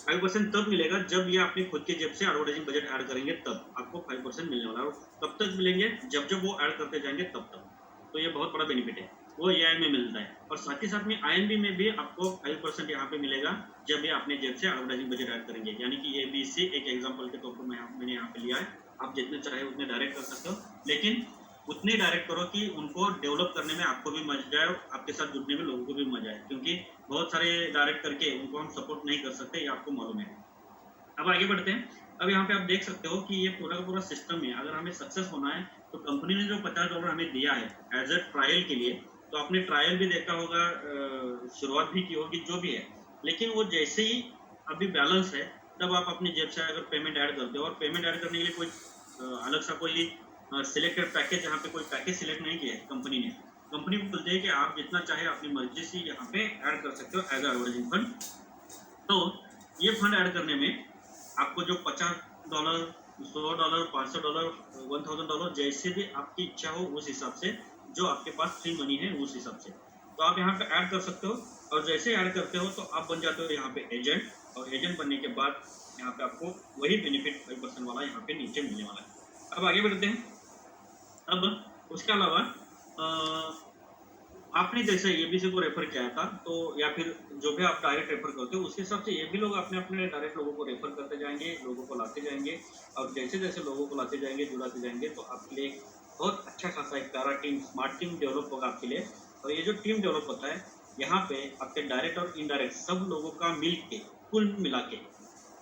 5% तब मिलेगा जब ये अपने खुद के जेब से एडवर्टाइजिंग बजट ऐड करेंगे, तब आपको 5% मिलने वाला है। और कब तक मिलेंगे? जब जब वो ऐड करते जाएंगे तब तक। तो ये बहुत बड़ा बेनिफिट है, वो एआई में मिलता है। और साथ ही साथ में आईएनबी में भी आपको 5% यहाँ पे मिलेगा जब ये अपने जेब से एडवर्टाइजिंग बजट ऐड करेंगे। यानी कि एबीसी एक एग्जाम्पल के तौर पर मैंने यहाँ पे लिया है। आप जितने चाहे उतने डायरेक्ट कर सकते हो, लेकिन उतने डायरेक्ट करो कि उनको डेवलप करने में आपको भी मजा आए और आपके साथ जुड़ने में लोगों को भी मजा आए, क्योंकि बहुत सारे डायरेक्ट करके उनको हम सपोर्ट नहीं कर सकते, ये आपको मालूम है। अब आगे बढ़ते हैं। अब यहाँ पे आप देख सकते हो कि ये पूरा का पूरा सिस्टम है। अगर हमें सक्सेस होना है तो कंपनी ने जो $50 हमें दिया है एज ए ट्रायल के लिए, तो आपने ट्रायल भी देखा होगा, शुरुआत भी की होगी, जो भी है। लेकिन वो जैसे ही अभी बैलेंस है तब आप अपनी जेब से अगर पेमेंट ऐड करते हो, और पेमेंट ऐड करने के लिए कोई अलग सा कोई सिलेक्टेड पैकेज, यहाँ पे कोई पैकेज सिलेक्ट नहीं किया है कंपनी ने। कंपनी को बोलते हैं कि आप जितना चाहे अपनी मर्जी से यहाँ पे ऐड कर सकते हो एज एडवर्टाइजिंग फंड। तो ये फंड ऐड करने में आपको जो $50, $100, $500, $1000 जैसे भी आपकी इच्छा हो उस हिसाब से, जो आपके पास फ्री मनी है उस हिसाब से, तो आप यहाँ पे ऐड कर सकते हो। और जैसे ऐड करते हो तो आप बन जाते हो यहाँ पे एजेंट, और एजेंट बनने के बाद यहाँ पे आपको वही बेनिफिट 5% वाला यहाँ पे नीचे मिलने वाला है। अब आगे बढ़ते हैं। अब उसके अलावा आपने जैसे एबीसी को रेफर किया था, तो या फिर जो भी आप डायरेक्ट रेफर करते हो उसके हिसाब से ये भी लोग अपने अपने डायरेक्ट लोगों को रेफर करते जाएंगे, लोगों को लाते जाएंगे। और जैसे जैसे लोगों को लाते जाएंगे, जुड़ाते जाएंगे, तो आपके लिए बहुत अच्छा खासा एक प्यारा टीम, स्मार्ट टीम डेवलप होगा आपके लिए। और ये जो टीम डेवलप होता है, यहाँ पे आपके डायरेक्ट और इनडायरेक्ट सब लोगों का मिल के, कुल मिला के,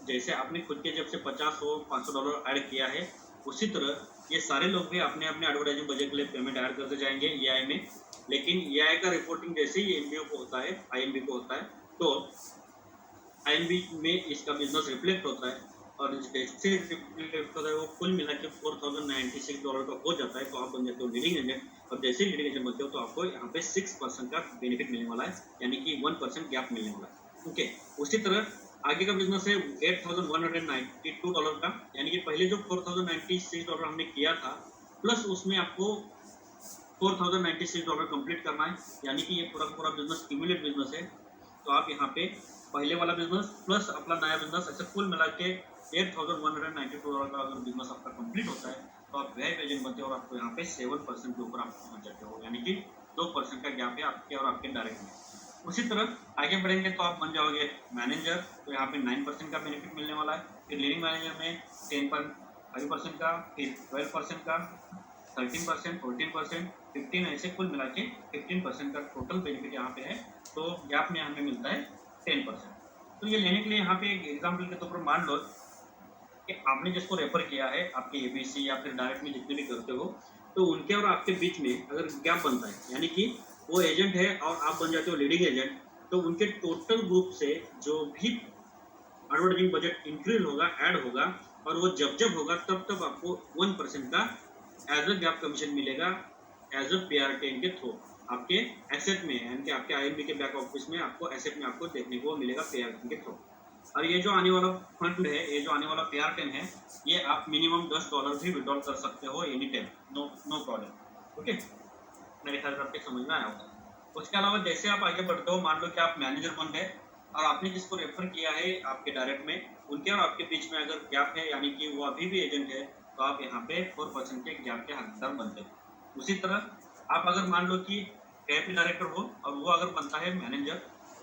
जैसे आपने खुद के जब से 50 हो $500 ऐड किया है, उसी तरह ये सारे लोग भी अपने अपने एडवर्टाइजिंग बजट के लिए पेमेंट ऐड करते जाएंगे एआई में। लेकिन एआई का रिपोर्टिंग जैसे ही एमबीओ को होता है, आईएमबी को होता है, तो आईएमबी में इसका बिजनेस रिफ्लेक्ट होता है। और जैसे रिफ्लेक्ट होता है वो कुल मिला के $4096 का हो जाता है, तो आप बन जाते हो लीडिंग एजेंट। और जैसे ही लीडिंग एजेंट बनते हो तो आपको यहाँ पे 6% का बेनिफिट मिलने वाला है, यानी कि 1% गैप मिलने वाला है। ओके, उसी तरह आगे का बिजनेस है $8192 का, यानी कि पहले जो $4096 हमने किया था, प्लस उसमें आपको $4096 कंप्लीट करना है, यानी कि ये पूरा पूरा बिजनेस क्यूमुलेट बिजनेस है। तो आप यहाँ पे पहले वाला बिजनेस प्लस अपना नया बिजनेस, ऐसे कुल मिला के $8192 का अगर बिजनेस आपका कंप्लीट होता है तो आप वीआईपी एजेंट बनते हो, और आपको यहाँ पे 7% के ऊपर आप पहुंच जाते हो, यानी कि 2% का गैप है आपके और आपके डायरेक्ट में। उसी तरह आगे बढ़ेंगे तो आप बन जाओगे मैनेजर, तो यहाँ पे 9% का बेनिफिट मिलने वाला है। फिर लीडिंग मैनेजर में 10.5% का, फिर 12% का, 13%, 14%, 15, ऐसे कुल मिला के 15% का टोटल बेनिफिट यहाँ पे है। तो गैप में हमें मिलता है 10%। तो ये लेने के लिए यहाँ पे एक एग्जाम्पल के तौर पर मान लो कि आपने जिसको रेफर किया है, आपके एबीसी या फिर डायरेक्ट में जितने भी करते हो, तो उनके और आपके बीच में अगर गैप बनता है, यानी कि वो एजेंट है और आप बन जाते हो लीडिंग एजेंट, तो उनके टोटल ग्रुप से जो भी एडवर्टाइजिंग बजट इंक्रीज होगा, ऐड होगा, और वो जब जब होगा तब तब आपको 1% का एज अ गैप कमीशन मिलेगा, एज अ पीआर10 के थ्रू आपके एसेट में, यानी कि आपके आईएमबी के बैक ऑफिस में आपको एसेट में आपको देखने को मिलेगा पीआर10 के थ्रू। और ये जो आने वाला फंड है, ये जो आने वाला पीआर10 है, ये आप मिनिमम $10 भी विड्रॉल कर सकते हो any time, no problem. Okay, मेरे ख्याल से आपके समझ में आया होगा। उसके अलावा जैसे आप आगे बढ़ते हो, मान लो कि आप मैनेजर बन गए और आपने जिसको रेफर किया है आपके डायरेक्ट में, उनके और आपके बीच में अगर गैप है, यानी कि वो अभी भी एजेंट है, तो आप यहाँ पे 4% के गैप के हकदार बनते हो। उसी तरह आप अगर मान लो कि एपी डायरेक्टर हो और वो अगर बनता है मैनेजर,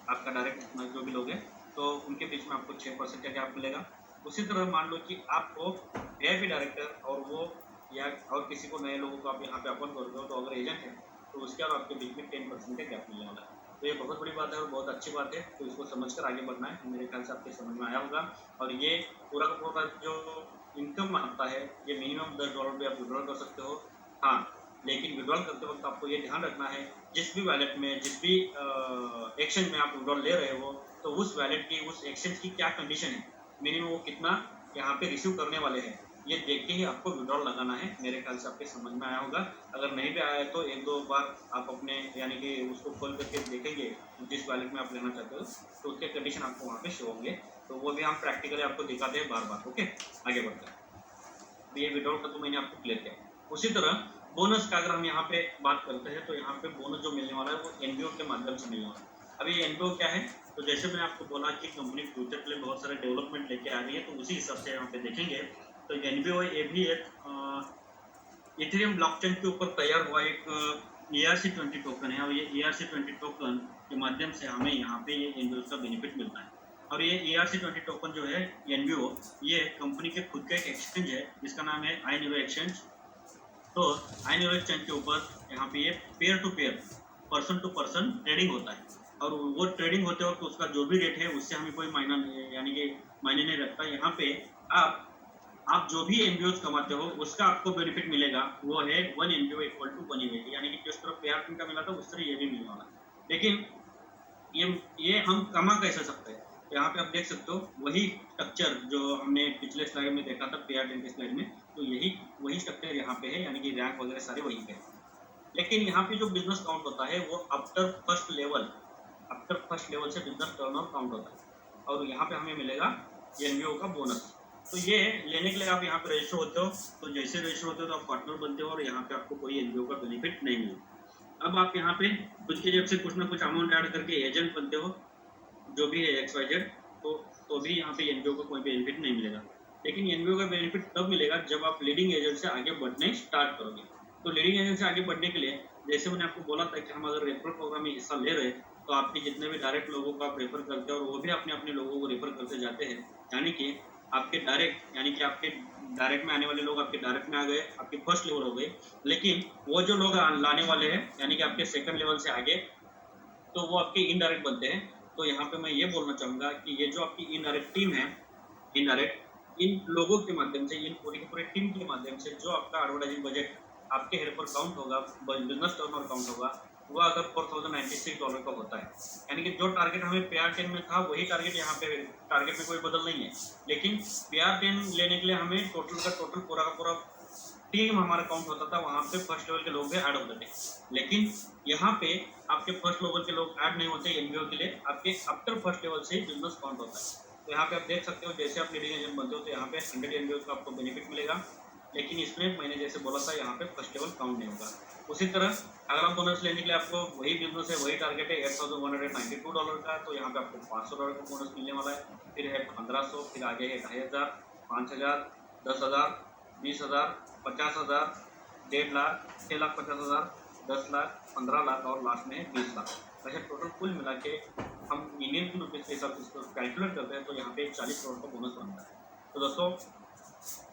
आपका डायरेक्ट जो भी लोग हैं, तो उनके बीच में आपको 6% का गैप मिलेगा। उसी तरह मान लो कि आपको एपी डायरेक्टर और वो या और किसी को, नए लोगों को आप यहाँ पे अपॉइंट करते हो, तो अगर एजेंट है तो उसके और आपके बीच में 10% का गैप मिलने वाला है। तो ये बहुत बड़ी बात है और बहुत अच्छी बात है, तो इसको समझकर आगे बढ़ना है। मेरे ख्याल से आपके समझ में आया होगा। और ये पूरा का पूरा जो इनकम आता है, ये मिनिमम $10 भी आप विड्रॉल कर सकते हो। हाँ, लेकिन विड्रॉल करते वक्त आपको ये ध्यान रखना है, जिस भी वैलेट में, जिस भी एक्शन में आप विड्रॉल ले रहे हो, तो तो उस वैलेट की, उस एक्सचेंज की क्या कंडीशन है, मिनिमम वो कितना यहाँ पे रिसीव करने वाले हैं, ये देख के ही आपको विड्रॉल लगाना है। मेरे ख्याल से आपके समझ में आया होगा। अगर नहीं भी आया है तो एक दो बार आप अपने यानी कि उसको खोल करके देखेंगे जिस वैलेट में आप लेना चाहते हो, तो उसके कंडीशन आपको वहाँ पे शो होंगे, तो वो भी हम प्रैक्टिकली आपको दिखाते हैं बार बार। ओके, आगे बढ़ते हैं। तो ये विड्रॉल का तो मैंने आपको क्लियर किया। उसी तरह बोनस का अगर हम यहाँ पे बात करते हैं तो यहाँ पे बोनस जो मिलने वाला है वो एनबीओ के माध्यम से मिलने वाला है। अभी एनबीओ क्या है, तो जैसे मैंने आपको बोला कि कंपनी फ्यूचर के लिए बहुत सारे डेवलपमेंट लेके आ रही है, तो उसी हिसाब से यहाँ पे देखेंगे तो एनबीओ ये भी एक इथेरियम ब्लॉकचेन के ऊपर तैयार हुआ एक ERC20 टोकन है, और ये ERC20 टोकन के माध्यम से हमें यहाँ पे ये एनबीओ का बेनिफिट मिलता है। और ये ERC20 टोकन जो है एनबीओ, ये कंपनी के खुद का एक एक्सचेंज है जिसका नाम है iNevo एक्सचेंज। तो iNevo एक्सचेंज के ऊपर यहाँ पे ये pair to pair, person to person trading होता है, और वो ट्रेडिंग होते वक्त उसका जो भी रेट है उससे हमें कोई मायना यानी कि मायने नहीं रखता। यहाँ पे आप जो भी एनबीओज कमाते हो उसका आपको बेनिफिट मिलेगा, वो है 1 एनबीओ इक्वल टू 1 यूएटी, यानी कि जिस तरह पेआउट का मिला था उस तरह ये भी मिलने वाला है। लेकिन ये हम कमा कैसे सकते हैं, यहाँ पे आप देख सकते हो वही स्ट्रक्चर जो हमने पिछले स्लाइड में देखा था पेआउट के स्लाइड में, तो वही स्ट्रक्चर यहाँ पे है, यानी कि रैंक वगैरह सारे वही पे है। लेकिन यहाँ पे जो बिजनेस काउंट होता है वो आफ्टर फर्स्ट लेवल से बिजनेस टर्नओवर काउंट होता है, और यहाँ पे हमें मिलेगा एनबीओ का बोनस। तो ये लेने के लिए आप यहाँ पे रजिस्टर होते हो, तो जैसे रजिस्टर होते हो तो आप पार्टनर बनते हो, और यहाँ पे आपको कोई एनबीओ का बेनिफिट नहीं मिलेगा। अब आप यहाँ पे खुद की जेब से कुछ ना कुछ अमाउंट ऐड करके एजेंट बनते हो, जो भी है XYZ, तो भी यहाँ पे एनबीओ का कोई बेनिफिट नहीं मिलेगा। लेकिन एनबीओ का बेनिफिट तब मिलेगा जब आप लीडिंग एजेंट से आगे बढ़ने स्टार्ट करोगे। तो लीडिंग एजेंट से आगे बढ़ने के लिए जैसे मैंने आपको बोला था कि हम अगर रेफरल प्रोग्राम में हिस्सा ले रहे तो आपके जितने भी डायरेक्ट लोगों को आप रेफर करते हैं और वो भी अपने अपने लोगों को रेफर करते जाते हैं, यानी कि आपके डायरेक्ट में आने वाले लोग आपके डायरेक्ट में आ गए, आपके फर्स्ट लेवल हो गए। लेकिन वो जो लोग लाने वाले हैं यानी कि आपके सेकंड लेवल से आगे, तो वो आपके इनडायरेक्ट बनते हैं। तो यहाँ पे मैं ये बोलना चाहूँगा कि ये जो आपकी इनडायरेक्ट टीम है, इनडायरेक्ट इन लोगों के माध्यम से, इन पूरी टीम के माध्यम से जो आपका एडवर्टाइजिंग बजट आपके हेड पर काउंट होगा, बिजनेस टर्नओवर काउंट होगा, वो अगर $4096 का होता है, यानी कि जो टारगेट हमें PR10 में था वही टारगेट यहाँ पे, टारगेट में कोई बदल नहीं है। लेकिन PR10 लेने के लिए हमें टोटल का टोटल पूरा का पूरा टीम हमारा काउंट होता था, वहाँ पे फर्स्ट लेवल के लोग भी ऐड होते थे। लेकिन यहाँ पे आपके फर्स्ट लेवल के लोग ऐड नहीं होते एनबीओ के लिए, आपके आफ्टर फर्स्ट लेवल से बिजनेस काउंट होता है। तो यहाँ पे आप देख सकते हो जैसे आप लीडिंग एजेंट बनते हो तो यहाँ पे 100 एनबीओ का आपको बेनिफिट मिलेगा, लेकिन इसमें मैंने जैसे बोला था यहाँ पे फर्स्ट लेवल काउंट नहीं होगा। उसी तरह अगर आप बोनस लेने के लिए आपको वही बिजनेस है, वही टारगेट है $8192 का, तो यहाँ पे आपको $500 का बोनस मिलने वाला है, फिर है 1500, फिर आगे है 2500, 5000, 10,000, 20,000, 50,000, 1.5 लाख, 6,50,000, 10 लाख, 15 लाख और लास्ट में है 20 लाख। वैसे टोटल कुल मिला के हम इंडियन रुपीज के हिसाब से इसको कैलकुलेट करते हैं तो यहाँ पे 40 करोड़ का बोनस बनता है। तो दोस्तों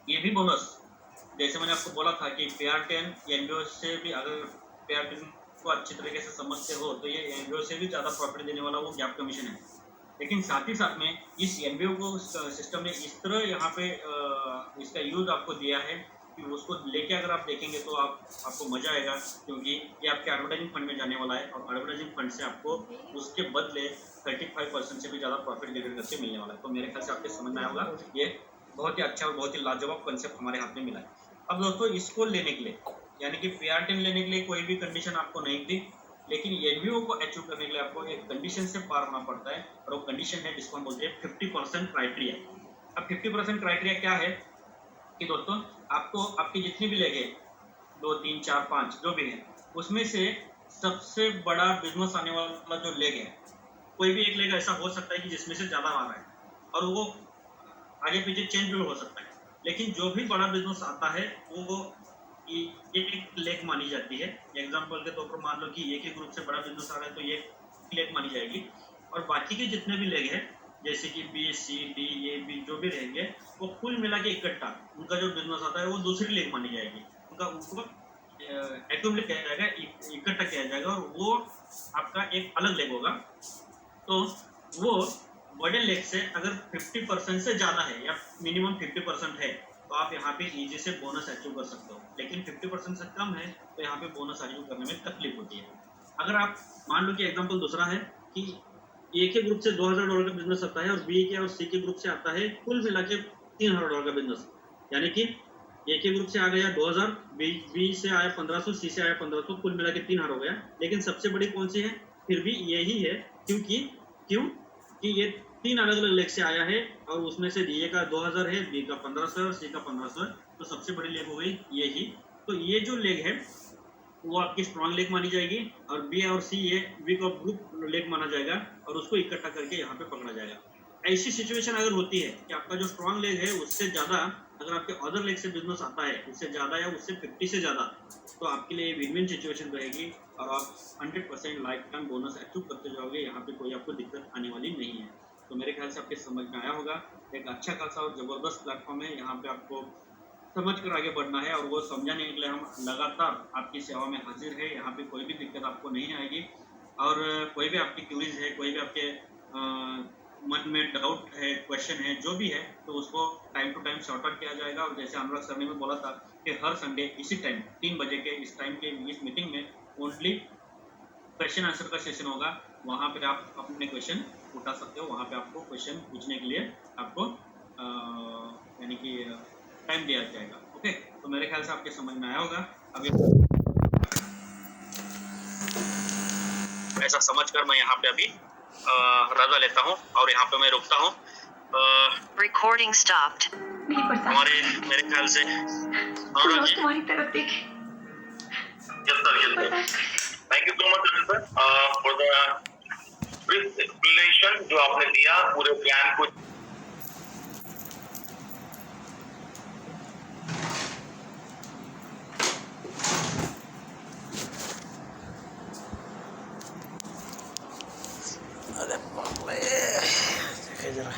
ये भी बोनस जैसे मैंने आपको बोला था कि PR10 एनबीओ से भी, अगर PR10 को अच्छी तरीके से समझते हो तो ये एनबीओ से भी ज़्यादा प्रॉफिट देने वाला वो गैप कमीशन है। लेकिन साथ ही साथ में इस एनबीओ को सिस्टम ने इस तरह यहाँ पे इसका यूज आपको दिया है कि उसको लेके अगर आप देखेंगे तो आपको मजा आएगा, क्योंकि ये आपके एडवर्टाइजिंग फंड में जाने वाला है, और एडवर्टाइजिंग फंड से आपको उसके बदले 35% से भी ज़्यादा प्रॉफिट जनरेट करके मिलने वाला है। तो मेरे ख्याल से आपके समझ में आया होगा, ये बहुत ही अच्छा और बहुत ही लाजवाब कंसेप्ट हमारे हाथ में मिला है। अब दोस्तों इसको लेने के लिए यानी कि PR10 लेने के लिए कोई भी कंडीशन आपको नहीं थी, लेकिन एनबीओ को अचीव करने के लिए आपको एक कंडीशन से पार होना पड़ता है, और वो कंडीशन है जिसको हम बोलते हैं 50% क्राइटेरिया। अब 50% क्राइटेरिया क्या है कि दोस्तों आपको आपकी जितनी भी लेगे 2, 3, 4, 5 जो भी है, उसमें से सबसे बड़ा बिजनेस आने वाला जो लेग है, कोई भी एक लेग ऐसा हो सकता है कि जिसमें से ज़्यादा आ रहा है और वो आगे पीछे चेंज भी हो सकता है, लेकिन जो भी बड़ा बिजनेस आता है वो एक लेग मानी जाती है। एग्जाम्पल के तौर पर मान लो कि एक ही ग्रुप से बड़ा बिजनेस आ रहा है तो ये लेग मानी जाएगी, और बाकी के जितने भी लेग है जैसे कि B, C, D, A, B जो भी रहेंगे वो कुल मिला के इकट्ठा उनका जो बिजनेस आता है वो दूसरी लेग मानी जाएगी, उनको एक्यूमुलेट किया जाएगा, इकट्ठा किया जाएगा, और वो आपका एक अलग लेग होगा। तो वो बड़े लेग से अगर 50% से ज़्यादा है या मिनिमम 50% है तो आप यहाँ पे इजी से बोनस अचीव कर सकते हो, लेकिन 50% से कम है तो यहाँ पे बोनस अचीव करने में तकलीफ होती है। अगर आप मान लो कि एग्जांपल दूसरा है कि ए के ग्रुप से $2000 का बिजनेस आता है और बी के और सी के ग्रुप से आता है कुल मिला के $3000 का बिजनेस। यानी कि ए के ग्रुप से आ गया 2000, बी से आया 1500, सी से आया 1500, कुल मिला के 3000 हो गया। लेकिन सबसे बड़ी कौन सी है? फिर भी यही है, क्योंकि ये 3 अलग अलग लेग से आया है और उसमें से ए का 2000 है, बी का 1500 है और सी का 1500 है। तो सबसे बड़ी लेग हो गई यही। तो ये जो लेग है वो आपकी स्ट्रॉन्ग लेग मानी जाएगी और बी और सी ये वीक ऑफ ग्रुप लेग माना जाएगा और उसको इकट्ठा करके यहाँ पे पकड़ा जाएगा। ऐसी सिचुएशन अगर होती है कि आपका जो स्ट्रॉन्ग लेग है उससे ज्यादा अगर आपके अदर लेग से बिजनेस आता है उससे ज्यादा या उससे 50 से ज्यादा, तो आपके लिए विन विन सिचुएशन रहेगी और आप 100% लाइफ टाइम बोनस अचीव करते जाओगे। यहाँ पे कोई आपको दिक्कत आने वाली नहीं है। तो मेरे ख्याल से आपके समझ में आया होगा। एक अच्छा खासा और जबरदस्त प्लेटफॉर्म है, यहाँ पे आपको समझ कर आगे बढ़ना है और वो समझाने के लिए हम लगातार आपकी सेवा में हाजिर है। यहाँ पे कोई भी दिक्कत आपको नहीं आएगी और कोई भी आपकी क्यूरीज है, कोई भी आपके मन में डाउट है, क्वेश्चन है, जो भी है, तो उसको time to time sort out किया जाएगा। और जैसे अनुराग सर ने भी बोला था कि हर संडे इसी टाइम 3 बजे के इस टाइम के इस मीटिंग में ओनली क्वेश्चन आंसर का सेशन होगा। वहाँ पे आप अपने क्वेश्चन उठा सकते हो, वहाँ पे आपको क्वेश्चन पूछने के लिए आपको यानी कि टाइम दिया जाएगा। ओके, तो मेरे ख्याल से आपके समझ में आया होगा। अभी ऐसा समझकर मैं यहाँ पे अभी रजा लेता हूँ और यहाँ पे मैं रुकता हूँ। Recording stopped. हमारे मेरे ख्याल से अनुराग जी तुम्हारी तरफ देखे। Thank you so much sir for the brief explanation जो आपने दिया पूरे प्लान को। अरे बाप रे, देखे जरा।